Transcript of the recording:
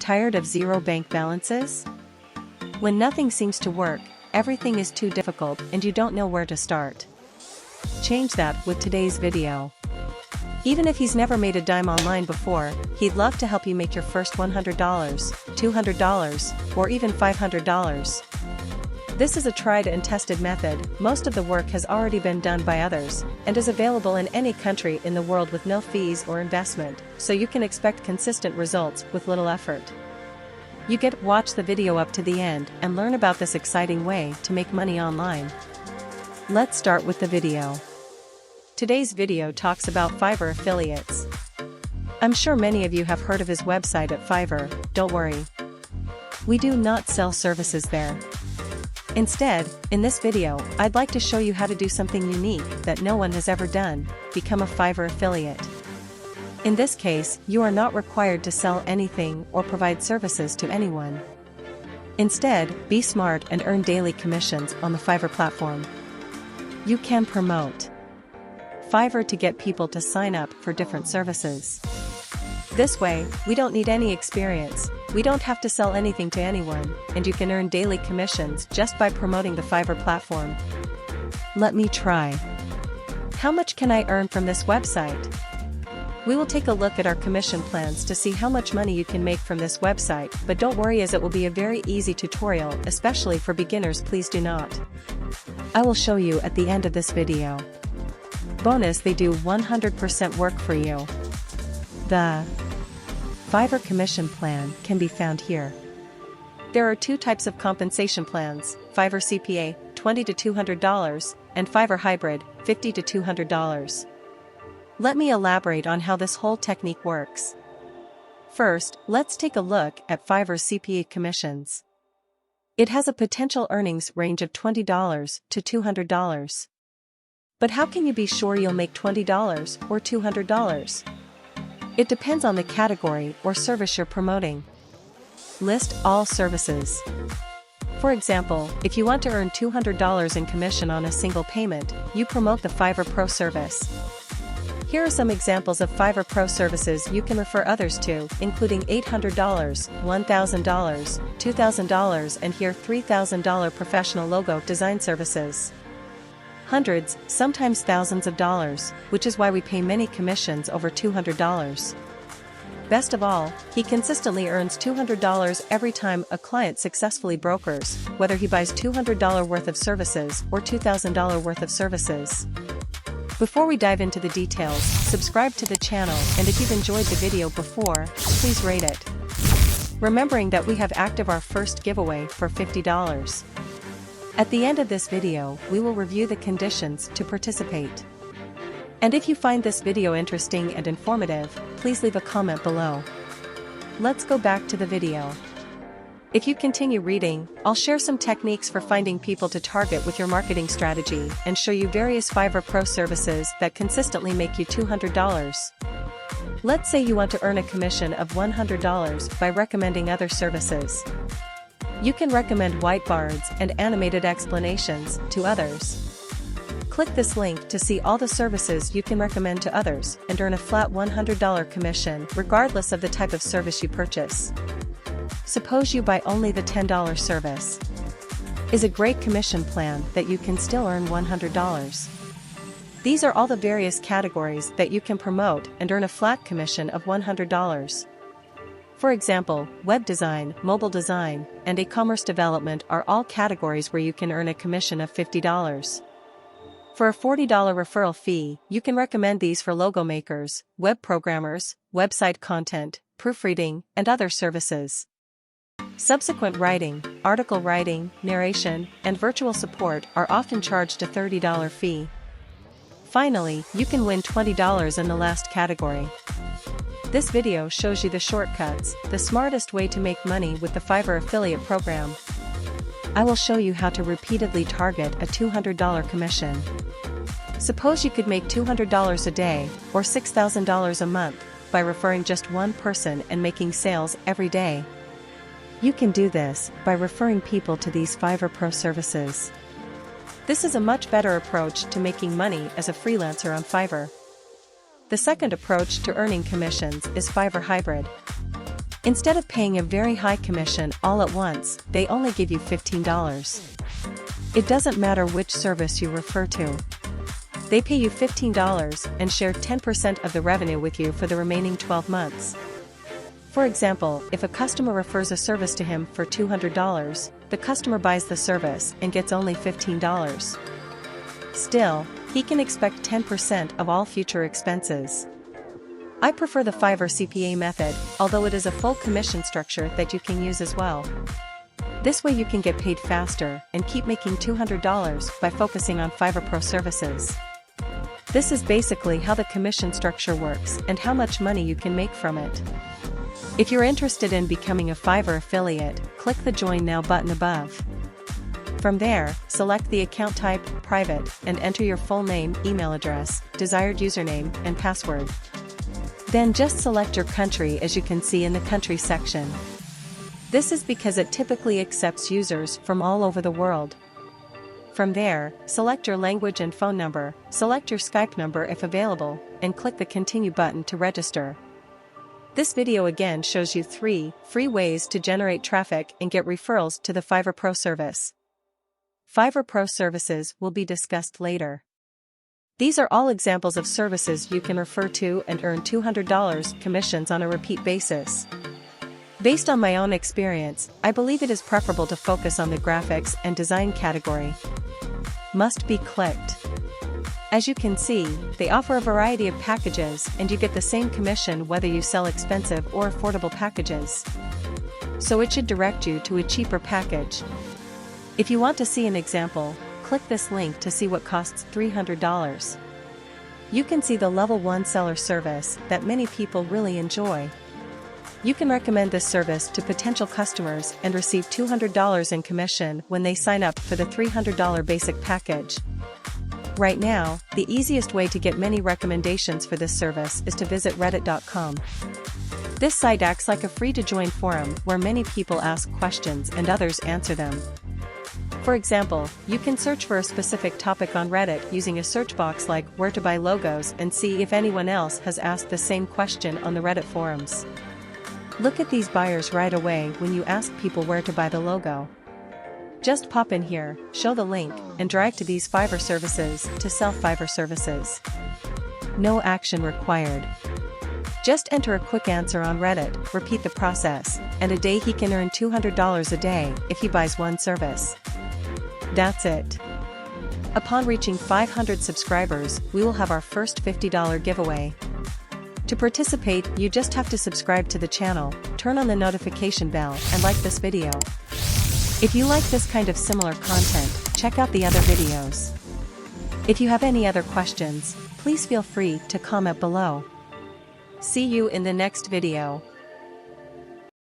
Tired of zero bank balances? When nothing seems to work, everything is too difficult and you don't know where to start. Change that with today's video. Even if he's never made a dime online before, he'd love to help you make your first $100, $200, or even $500. This is a tried and tested method. Most of the work has already been done by others, and is available in any country in the world with no fees or investment, so you can expect consistent results with little effort. You get to watch the video up to the end and learn about this exciting way to make money online. Let's start with the video. Today's video talks about Fiverr affiliates. I'm sure many of you have heard of his website at Fiverr. Don't worry. We do not sell services there. Instead, in this video, I'd like to show you how to do something unique that no one has ever done: become a Fiverr affiliate. In this case, you are not required to sell anything or provide services to anyone. Instead, be smart and earn daily commissions on the Fiverr platform. You can promote Fiverr to get people to sign up for different services. This way, we don't need any experience, we don't have to sell anything to anyone, and you can earn daily commissions just by promoting the Fiverr platform. Let me try. How much can I earn from this website? We will take a look at our commission plans to see how much money you can make from this website, but don't worry, as it will be a very easy tutorial, especially for beginners. Please do not. I will show you at the end of this video. Bonus, they do 100% work for you. The Fiverr commission plan can be found here. There are two types of compensation plans: Fiverr CPA, $20 to $200, and Fiverr Hybrid, $50 to $200. Let me elaborate on how this whole technique works. First, let's take a look at Fiverr CPA commissions. It has a potential earnings range of $20 to $200. But how can you be sure you'll make $20 or $200? It depends on the category or service you're promoting. List all services. For example, if you want to earn $200 in commission on a single payment, you promote the Fiverr Pro service. Here are some examples of Fiverr Pro services you can refer others to, including $800, $1,000, $2,000, and here $3,000 professional logo design services. Hundreds, sometimes thousands of dollars, which is why we pay many commissions over $200. Best of all, he consistently earns $200 every time a client successfully brokers, whether he buys $200 worth of services or $2,000 worth of services. Before we dive into the details, subscribe to the channel, and if you've enjoyed the video before, please rate it. Remembering that we have active our first giveaway for $50. At the end of this video, we will review the conditions to participate. And if you find this video interesting and informative, please leave a comment below. Let's go back to the video. If you continue reading, I'll share some techniques for finding people to target with your marketing strategy and show you various Fiverr Pro services that consistently make you $200. Let's say you want to earn a commission of $100 by recommending other services. You can recommend whiteboards and animated explanations to others. Click this link to see all the services you can recommend to others and earn a flat $100 commission regardless of the type of service you purchase. Suppose you buy only the $10 service. Is a great commission plan that you can still earn $100. These are all the various categories that you can promote and earn a flat commission of $100. For example, web design, mobile design, and e-commerce development are all categories where you can earn a commission of $50. For a $40 referral fee, you can recommend these for logo makers, web programmers, website content, proofreading, and other services. Subsequent writing, article writing, narration, and virtual support are often charged a $30 fee. Finally, you can win $20 in the last category. This video shows you the shortcuts, the smartest way to make money with the Fiverr affiliate program. I will show you how to repeatedly target a $200 commission. Suppose you could make $200 a day, or $6,000 a month, by referring just one person and making sales every day. You can do this by referring people to these Fiverr Pro services. This is a much better approach to making money as a freelancer on Fiverr. The second approach to earning commissions is Fiverr Hybrid. Instead of paying a very high commission all at once, they only give you $15. It doesn't matter which service you refer to. They pay you $15 and share 10% of the revenue with you for the remaining 12 months. For example, if a customer refers a service to him for $200, the customer buys the service and gets only $15. Still, he can expect 10% of all future expenses. I prefer the Fiverr CPA method, although it is a full commission structure that you can use as well. This way you can get paid faster and keep making $200 by focusing on Fiverr Pro services. This is basically how the commission structure works and how much money you can make from it. If you're interested in becoming a Fiverr affiliate, click the Join Now button above. From there, select the account type, Private, and enter your full name, email address, desired username, and password. Then just select your country as you can see in the country section. This is because it typically accepts users from all over the world. From there, select your language and phone number, select your Skype number if available, and click the Continue button to register. This video again shows you 3 free ways to generate traffic and get referrals to the Fiverr Pro service. Fiverr Pro services will be discussed later. These are all examples of services you can refer to and earn $200 commissions on a repeat basis. Based on my own experience, I believe it is preferable to focus on the graphics and design category. Must be clicked. As you can see, they offer a variety of packages and you get the same commission whether you sell expensive or affordable packages. So it should direct you to a cheaper package. If you want to see an example, click this link to see what costs $300. You can see the level 1 seller service that many people really enjoy. You can recommend this service to potential customers and receive $200 in commission when they sign up for the $300 basic package. Right now, the easiest way to get many recommendations for this service is to visit reddit.com. This site acts like a free-to-join forum where many people ask questions and others answer them. For example, you can search for a specific topic on Reddit using a search box like where to buy logos and see if anyone else has asked the same question on the Reddit forums. Look at these buyers right away when you ask people where to buy the logo. Just pop in here, show the link, and drag to these Fiverr services to sell Fiverr services. No action required. Just enter a quick answer on Reddit, repeat the process, and a day he can earn $200 a day if he buys one service. That's it. Upon reaching 500 subscribers, we will have our first $50 giveaway. To participate, you just have to subscribe to the channel, turn on the notification bell, and like this video. If you like this kind of similar content, check out the other videos. If you have any other questions, please feel free to comment below. See you in the next video.